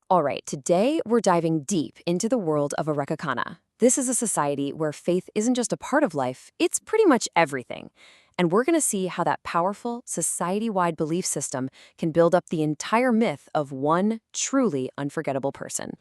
All right, today we're diving deep into the world of Arreqqana. This is a society where faith isn't just a part of life, it's pretty much everything. And we're going to see how that powerful, society-wide belief system can build up the entire myth of one truly unforgettable person.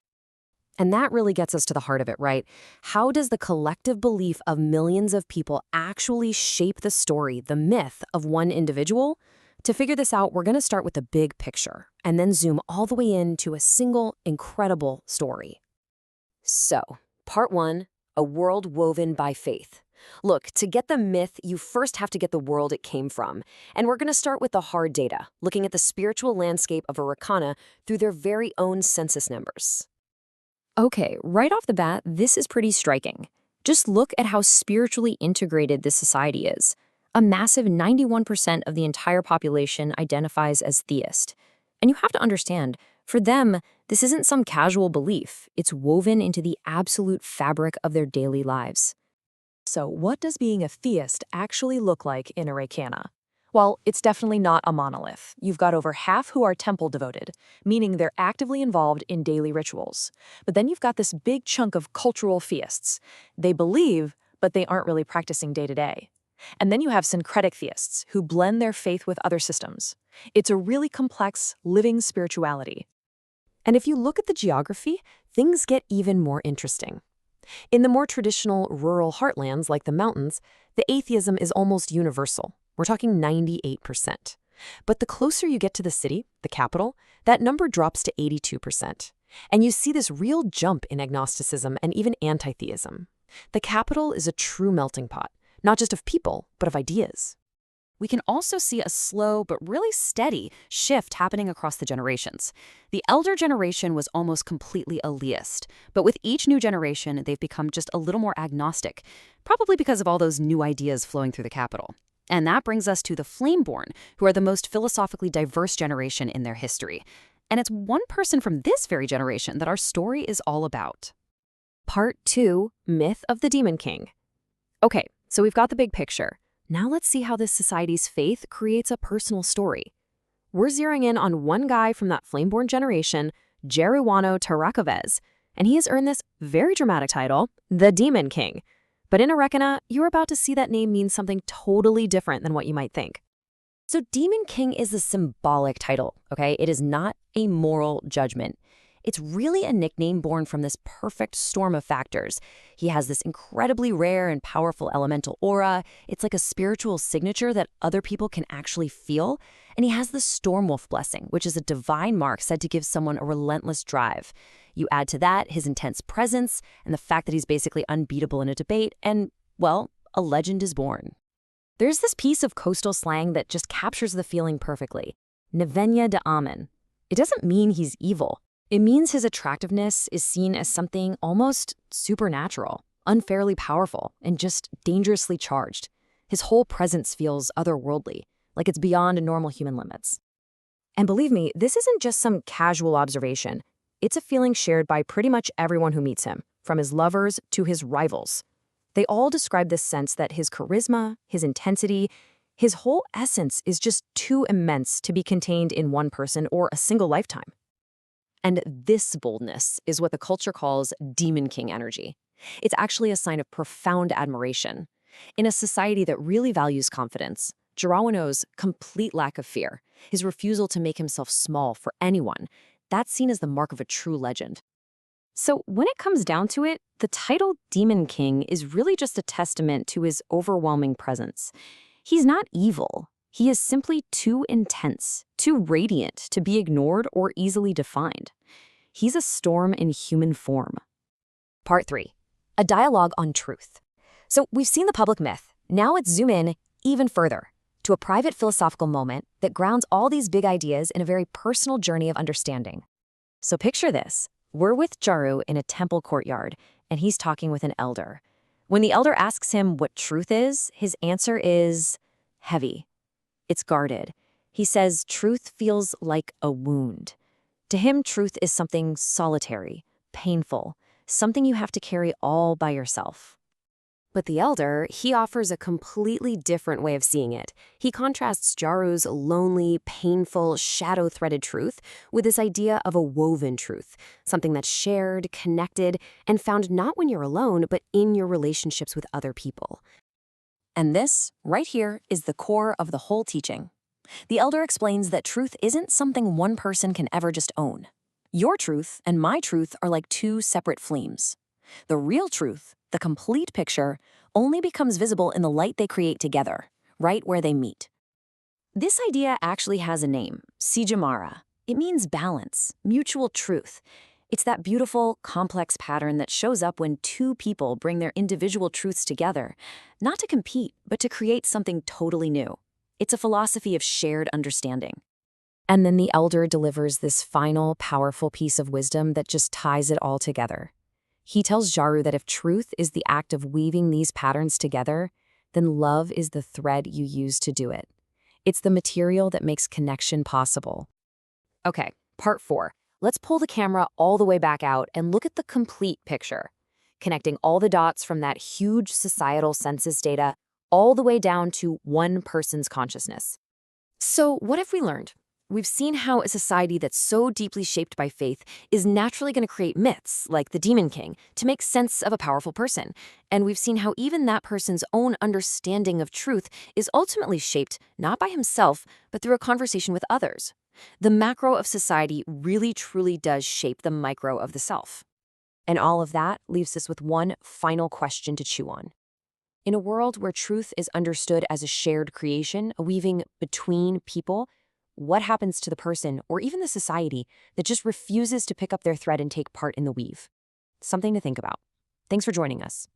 And that really gets us to the heart of it, right? How does the collective belief of millions of people actually shape the story, the myth of one individual? To figure this out, we're going to start with the big picture and then zoom all the way into a single incredible story. So, part one, a world woven by faith. Look, to get the myth, you first have to get the world it came from. And we're going to start with the hard data, looking at the spiritual landscape of Arreqqana through their very own census numbers. Okay, right off the bat, this is pretty striking. Just look at how spiritually integrated this society is. A massive 91% of the entire population identifies as theist. And you have to understand, for them, this isn't some casual belief. It's woven into the absolute fabric of their daily lives. So what does being a theist actually look like in Arreqqana? Well, it's definitely not a monolith. You've got over half who are temple devoted, meaning they're actively involved in daily rituals. But then you've got this big chunk of cultural theists. They believe, but they aren't really practicing day to day. And then you have syncretic theists, who blend their faith with other systems. It's a really complex, living spirituality. And if you look at the geography, things get even more interesting. In the more traditional rural heartlands like the mountains, the atheism is almost universal. We're talking 98%. But the closer you get to the city, the capital, that number drops to 82%. And you see this real jump in agnosticism and even anti-theism. The capital is a true melting pot, not just of people, but of ideas. We can also see a slow but really steady shift happening across the generations. The elder generation was almost completely atheist, but with each new generation, they've become just a little more agnostic, probably because of all those new ideas flowing through the capital. And that brings us to the Flameborn, who are the most philosophically diverse generation in their history. And it's one person from this very generation that our story is all about. Part 2, Myth of the Demon King. Okay, so we've got the big picture. Now let's see how this society's faith creates a personal story. We're zeroing in on one guy from that Flameborn generation, Jeruano Tarakovez, and he has earned this very dramatic title, the Demon King. But in Arreqqana, you're about to see that name mean something totally different than what you might think. So Demon King is a symbolic title, okay? It is not a moral judgment. It's really a nickname born from this perfect storm of factors. He has this incredibly rare and powerful elemental aura. It's like a spiritual signature that other people can actually feel. And he has the Stormwolf blessing, which is a divine mark said to give someone a relentless drive. You add to that his intense presence and the fact that he's basically unbeatable in a debate, and, well, a legend is born. There's this piece of coastal slang that just captures the feeling perfectly. Nevenya de Amen. It doesn't mean he's evil. It means his attractiveness is seen as something almost supernatural, unfairly powerful, and just dangerously charged. His whole presence feels otherworldly, like it's beyond normal human limits. And believe me, this isn't just some casual observation. It's a feeling shared by pretty much everyone who meets him, from his lovers to his rivals. They all describe this sense that his charisma, his intensity, his whole essence is just too immense to be contained in one person or a single lifetime. And this boldness is what the culture calls Demon King energy. It's actually a sign of profound admiration. In a society that really values confidence, Jeruano's complete lack of fear, his refusal to make himself small for anyone, that's seen as the mark of a true legend. So when it comes down to it, the title Demon King is really just a testament to his overwhelming presence. He's not evil. He is simply too intense, too radiant to be ignored or easily defined. He's a storm in human form. Part 3, a dialogue on truth. So we've seen the public myth. Now let's zoom in even further to a private philosophical moment that grounds all these big ideas in a very personal journey of understanding. So picture this. We're with Jaru in a temple courtyard, and he's talking with an elder. When the elder asks him what truth is, his answer is heavy. It's guarded. He says truth feels like a wound. To him, truth is something solitary, painful, something you have to carry all by yourself. But the elder, he offers a completely different way of seeing it. He contrasts Jaru's lonely, painful, shadow-threaded truth with this idea of a woven truth, something that's shared, connected, and found not when you're alone, but in your relationships with other people. And this, right here, is the core of the whole teaching. The elder explains that truth isn't something one person can ever just own. Your truth and my truth are like two separate flames. The real truth, the complete picture, only becomes visible in the light they create together, right where they meet. This idea actually has a name, Sijamara. It means balance, mutual truth. It's that beautiful, complex pattern that shows up when two people bring their individual truths together, not to compete, but to create something totally new. It's a philosophy of shared understanding. And then the elder delivers this final, powerful piece of wisdom that just ties it all together. He tells Jaru that if truth is the act of weaving these patterns together, then love is the thread you use to do it. It's the material that makes connection possible. Okay, part 4. Let's pull the camera all the way back out and look at the complete picture, connecting all the dots from that huge societal census data all the way down to one person's consciousness. So what have we learned? We've seen how a society that's so deeply shaped by faith is naturally going to create myths, like the Demon King, to make sense of a powerful person. And we've seen how even that person's own understanding of truth is ultimately shaped not by himself, but through a conversation with others. The macro of society really truly does shape the micro of the self. And all of that leaves us with one final question to chew on. In a world where truth is understood as a shared creation, a weaving between people, what happens to the person, or even the society, that just refuses to pick up their thread and take part in the weave? Something to think about. Thanks for joining us.